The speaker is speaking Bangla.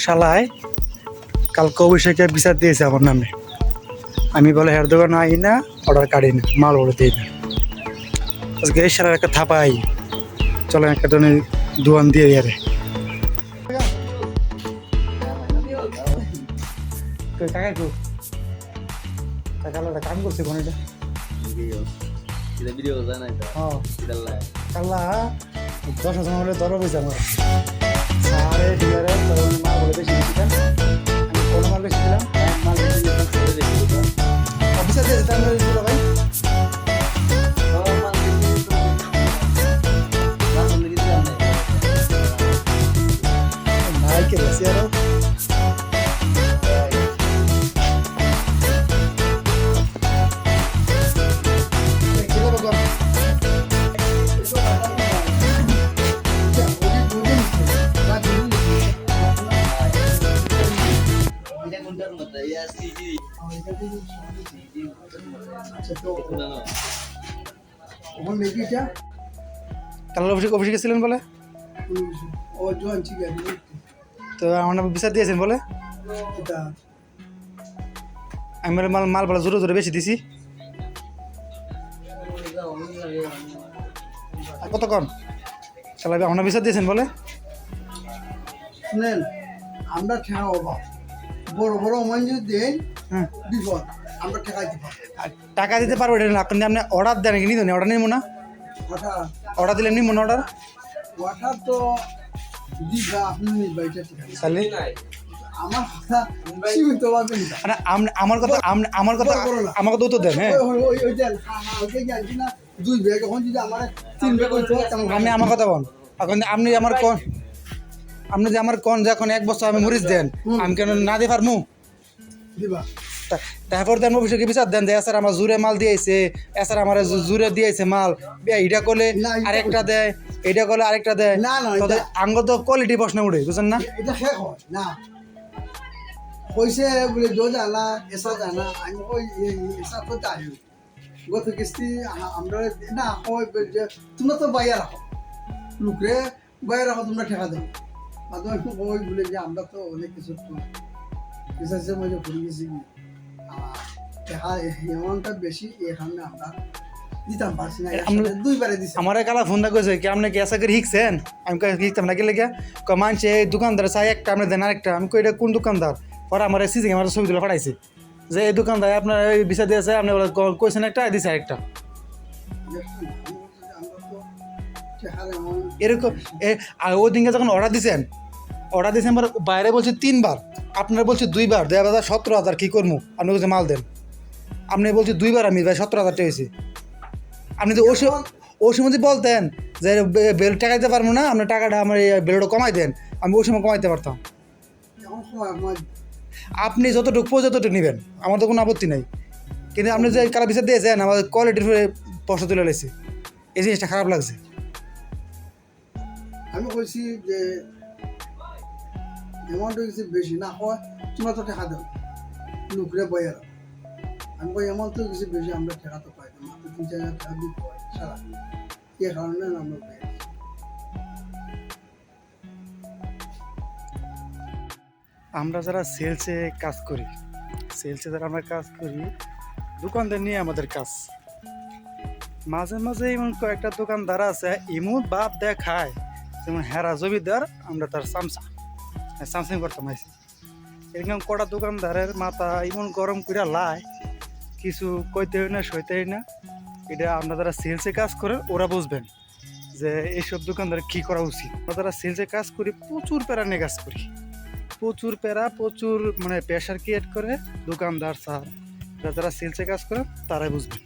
শালায় কালকে অভিষেকে বিচার দিয়েছে আমার নামে। আমি বলে হের দোকান আই না, অর্ডার কাটি না, মাল বলে দিই না। আজকে এই শালার একটা থাপাই, চলেন একটা জনে দোয়ান দিয়ে ইয়ারে কাম করছে কোন কাল্লা 10,000 হলে ধরো বলছে আমার সাড়ে ডিলারে মাল বলে বেশি দিচ্ছিলাম। আমি কোনো মাল বেশি দিলাম, মাল বেশি অফিসার দিয়েছে তার ভাই ভাই কে বেশি আরো কালার অফিসে গেছিলেন বলে, তো আমার নামে বিচার দিয়েছেন বলে। আমি বলে মাল বলে জোরে জোরে বেশি দিছি। কতক্ষণ চালাবে আমার নামে বিচার দিয়েছেন বলে। শুনেন, আমরা ঠেকা অভাব, বড় বড় অমান যদি দেন বিপদ, আমরা ঠেকাই দিব। টাকা দিতে পারবো এটা না, আপনি আপনি অর্ডার দেন কি নিতেন, অর্ডার নিব না, অর্ডার দিলে নিব না। অর্ডার তো দিবা, আপনি নিবা, এটা ঠিক আছে। তাহলে আমার কথা সীমিত ভাবে নিবা, আমার কথা উত্তর দেন। হ্যাঁ ওই দেন, ওই জানছি না 2 ব্যাগ, এখন যদি আমার 3 ব্যাগ হইতো আপনি আমার কথা বল। এখন আপনি আমার কোন, আপনি যে আমার কোন যখন 1 বছর আমি মরিচ দেন, আমি কেন না দিয়ে পারমু দিবা। তারপর দেন অফিসে বিচার দেন যে স্যার আমার জুড়ে মাল দিয়েছে, স্যার আমার জুড়ে দিয়েছে মাল, এইটা করলে আরেকটা দেয়, এইটা করলে আরেকটা দেয়। না না, আঙ্গ তো কোয়ালিটি প্রশ্ন উঠে, বুঝছেন না? এটা শেষ হয় না, কইছে বলে দো জানা এসা জানা, আমি ওই এসা তো জানি গত কিস্তি আমরা না হয় তোমরা তো বাইয়া রাখো, লোকরে বাইয়া রাখো, তোমরা ঠেকা দেবো। মাঝে একটু ওই বলে যে আমরা তো অনেক কিছু কিছু মধ্যে ঘুরে গেছি, ঠেকা এমনটা বেশি, এখানে আমরা দিতাম পারছি না, 2 বারে দিছি। আমার কালা ফোন দা কইছে কি আপনি কি এসা করে শিখছেন? আমি শিখতাম না, কি লেগে মানছে এই দোকানদার চাই একটা, আপনি দেন আরেকটা। আমি কই এটা কোন দোকানদার? পরে আমার সিজিং আমার ছবি তুলে পাঠাইছে যে এই দোকানদার আপনার এই বিচার দিয়েছে, আপনি কইছেন একটা, দিছে আরেকটা। এরকম ওই দিনকে যখন অর্ডার দিয়েছেন আমার বাইরে বলছে 3 বার, আপনার বলছে 2 বার, 17,000 কী করবো? আপনি বলছে মাল দেন, আপনি বলছে 2 বার, আমি 17,000 টাকা হয়েছে। আপনি তো ওই সময় যদি বলতেন যে বেল টাকা দিতে পারবো না, আপনার টাকাটা আমার বেলটা কমাই দেন, আমি ওই সময় কমাইতে পারতাম। আপনি যতটুকু যতটুকু নেবেন, আমার তো কোনো আপত্তি নেই, কিন্তু আপনি যে কারা বিচার দিয়েছেন আমাদের কোয়ালিটির প্রশ্ন তুলে লেছে, এই জিনিসটা খারাপ লাগছে। আমি বলছি যে অ্যামাউন্ট কিছু বেশি না হয়, তোমরা তো ঠেকা দেবো, লোকরে বইয়ার। আমি বই অ্যামাউন্ট তো কিছু বেশি, আমরা ঠেকা তো পাই না, মাত্র 3-4 টাকা দিতে হয় সারা, এ কারণে আমরা পাই। আমরা যারা সেলসে কাজ করি, সেলসে যারা আমরা কাজ করি, দোকানদার নিয়ে আমাদের কাজ। মাঝে মাঝে এমন কয়েকটা দোকানদার আছে এমন বাপ দেখায়, যেমন হেরা জমিদার, আমরা তার সামসিং করতাম আইসি। এরকম কটা দোকানদারের মাথা এমন গরম করে লাই, কিছু কইতে হয় না, সইতে হয় না। এটা আমরা যারা সেলসে কাজ করেন ওরা বুঝবেন যে এইসব দোকানদার কী করা উচিত। আমরা যারা সেলসে কাজ করি প্রচুর প্যারা নিয়ে কাজ করি, প্রচুর প্যারা, প্রচুর মানে প্রেশার ক্রিয়েট করে দোকানদার স্যার, যারা সেলসে কাজ করেন তারাই বুঝবেন।